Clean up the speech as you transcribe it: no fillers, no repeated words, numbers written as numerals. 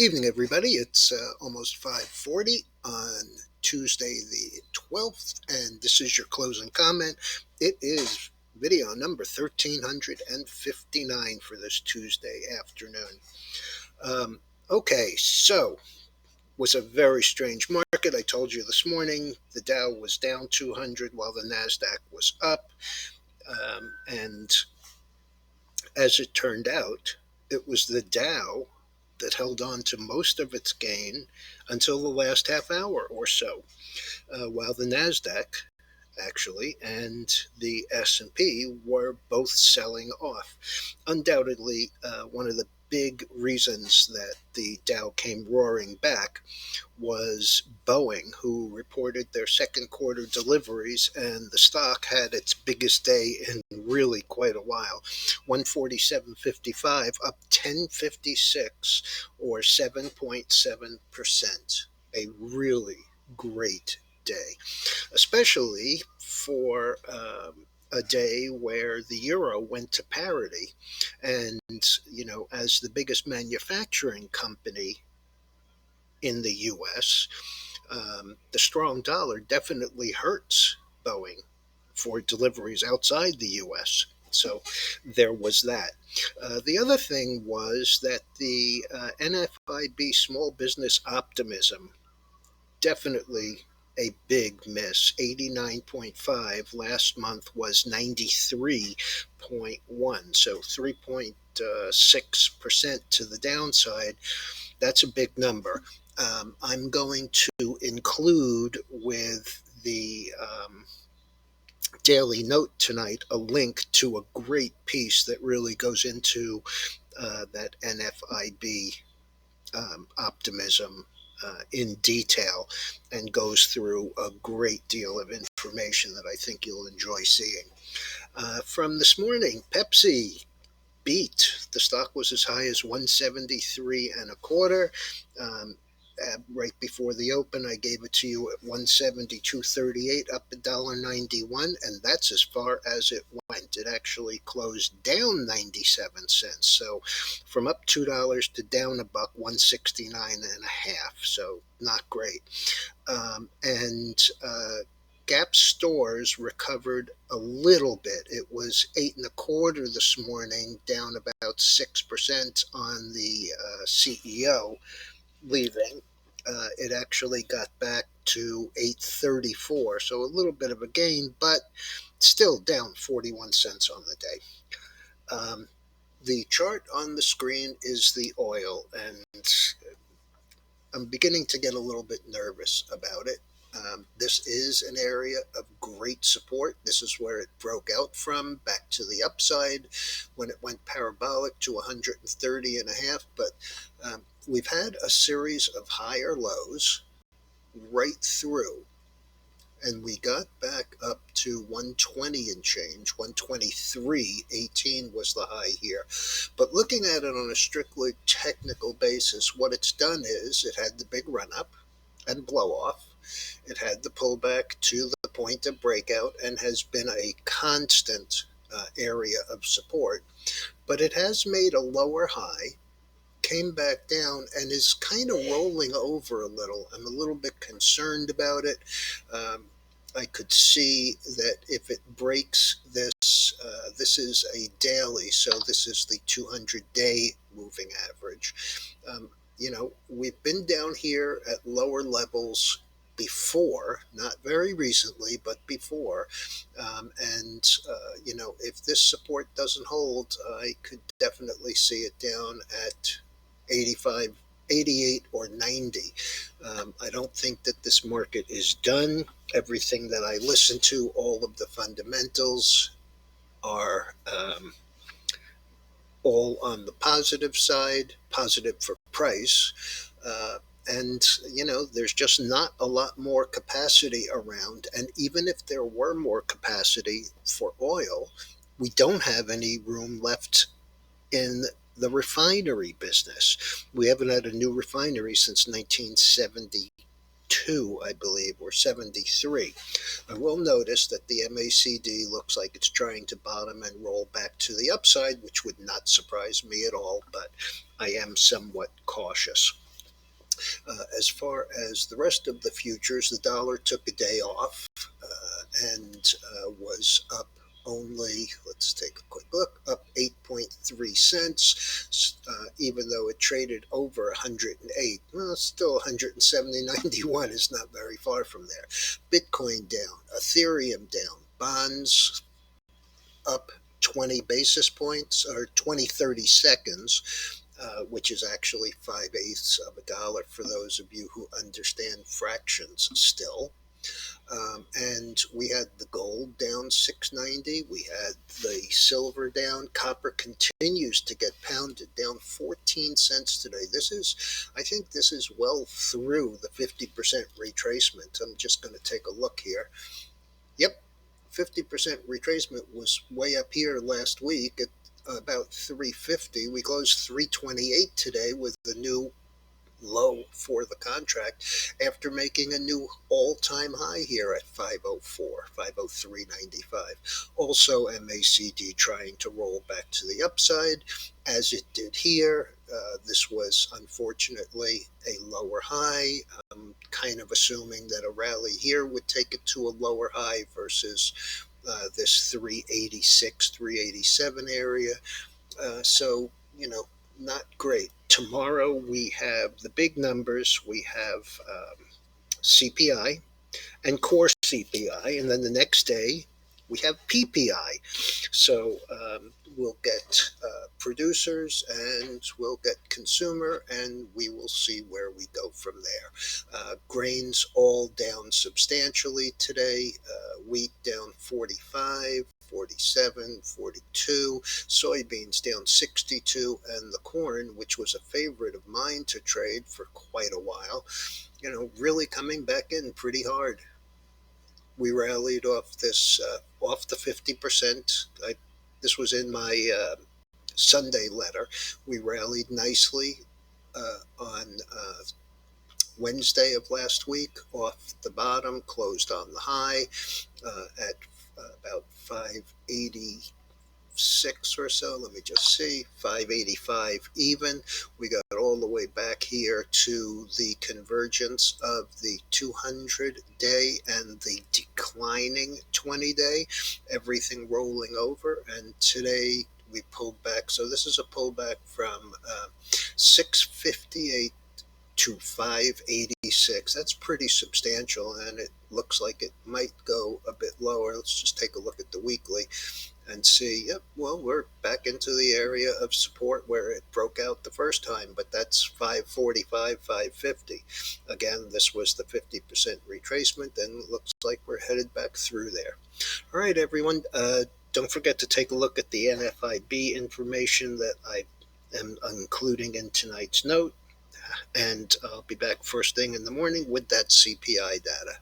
Evening, everybody. It's almost 5:40 on Tuesday the 12th, and this is your closing comment. It is video number 1359 for this Tuesday afternoon. Um, okay, so was a very strange market. I told you this morning the Dow was down 200 while the Nasdaq was up, and as it turned out, it was the Dow that held on to most of its gain until the last half hour or so, while the Nasdaq actually and the S&P were both selling off. Undoubtedly, one of the big reasons that the Dow came roaring back was Boeing, who reported their second quarter deliveries, and the stock had its biggest day in really quite a while. 147.55 up 10.56 or 7.7%. A really great day, especially for a day where the euro went to parity. And, as the biggest manufacturing company in the US, the strong dollar definitely hurts Boeing for deliveries outside the US. So there was that. The other thing was that the NFIB small business optimism, definitely a big miss. 89.5 last month was 93.1, so 3.6% to the downside. That's a big number. I'm going to include with the Daily Note tonight a link to a great piece that really goes into that NFIB optimism in detail and goes through a great deal of information that I think you'll enjoy seeing. From this morning, Pepsi beat. The stock was as high as 173 and a quarter. Right before the open, I gave it to you at 172.38, up $1.91, and that's as far as it went. It actually closed down 97 cents, so from up $2 to down a buck, 169 and a half. So not great. And Gap stores recovered a little bit. It was 8 and a quarter this morning, down about 6% on the CEO leaving. It actually got back to 834, so a little bit of a gain, but still down 41 cents on the day. The chart on the screen is the oil, and I'm beginning to get a little bit nervous about it. This is an area of great support. This is where it broke out from, back to the upside when it went parabolic to 130 and a half. But we've had a series of higher lows right through, and we got back up to 120 and change. 123.18 was the high here. But looking at it on a strictly technical basis, what it's done is it had the big run up and blow off. It had the pullback to the point of breakout and has been a constant area of support. But it has made a lower high, came back down, and is kind of rolling over a little. I'm a little bit concerned about it. I could see that if it breaks this, this is a daily, so this is the 200-day moving average. We've been down here at lower levels before, not very recently, but before. If this support doesn't hold, I could definitely see it down at 85, 88, or 90. I don't think that this market is done. Everything that I listen to, all of the fundamentals are all on the positive side, positive for price. There's just not a lot more capacity around. And even if there were more capacity for oil, we don't have any room left in the refinery business. We haven't had a new refinery since 1972, I believe, or 73. I will notice that the MACD looks like it's trying to bottom and roll back to the upside, which would not surprise me at all, but I am somewhat cautious. As far as the rest of the futures, the dollar took a day off and was up only, let's take a quick look, up 8.3 cents, even though it traded over 108. Well, still 170.91 is not very far from there. Bitcoin down, Ethereum down, bonds up 20 basis points or 20 30 seconds, which is actually 5/8 of a dollar for those of you who understand fractions still. And we had the gold down 690. We had the silver down. Copper continues to get pounded, down 14 cents today. I think this is well through the 50% retracement. I'm just going to take a look here. Yep, 50% retracement was way up here last week at about 350. We closed 328 today with the new low for the contract after making a new all-time high here at 504, 503.95. Also, MACD trying to roll back to the upside as it did here. This was unfortunately a lower high. I'm kind of assuming that a rally here would take it to a lower high versus this 386, 387 area. So, not great. Tomorrow we have the big numbers. We have CPI and core CPI, and then the next day we have PPI. So we'll get producers and we'll get consumer, and we will see where we go from there. Grains all down substantially today. Wheat down 45. 47, 42, soybeans down 62, and the corn, which was a favorite of mine to trade for quite a while, really coming back in pretty hard. We rallied off off the 50%. This was in my Sunday letter. We rallied nicely on Wednesday of last week off the bottom, closed on the high at about 580. Six or so. Let me just see, 585 even. We got all the way back here to the convergence of the 200-day and the declining 20-day, everything rolling over. And today we pulled back. So this is a pullback from 658 to 586. That's pretty substantial, and it looks like it might go a bit lower. Let's just take a look at the weekly and see, yep, well, we're back into the area of support where it broke out the first time, but that's 545, 550. Again, this was the 50% retracement, and it looks like we're headed back through there. All right, everyone, don't forget to take a look at the NFIB information that I am including in tonight's note, and I'll be back first thing in the morning with that CPI data.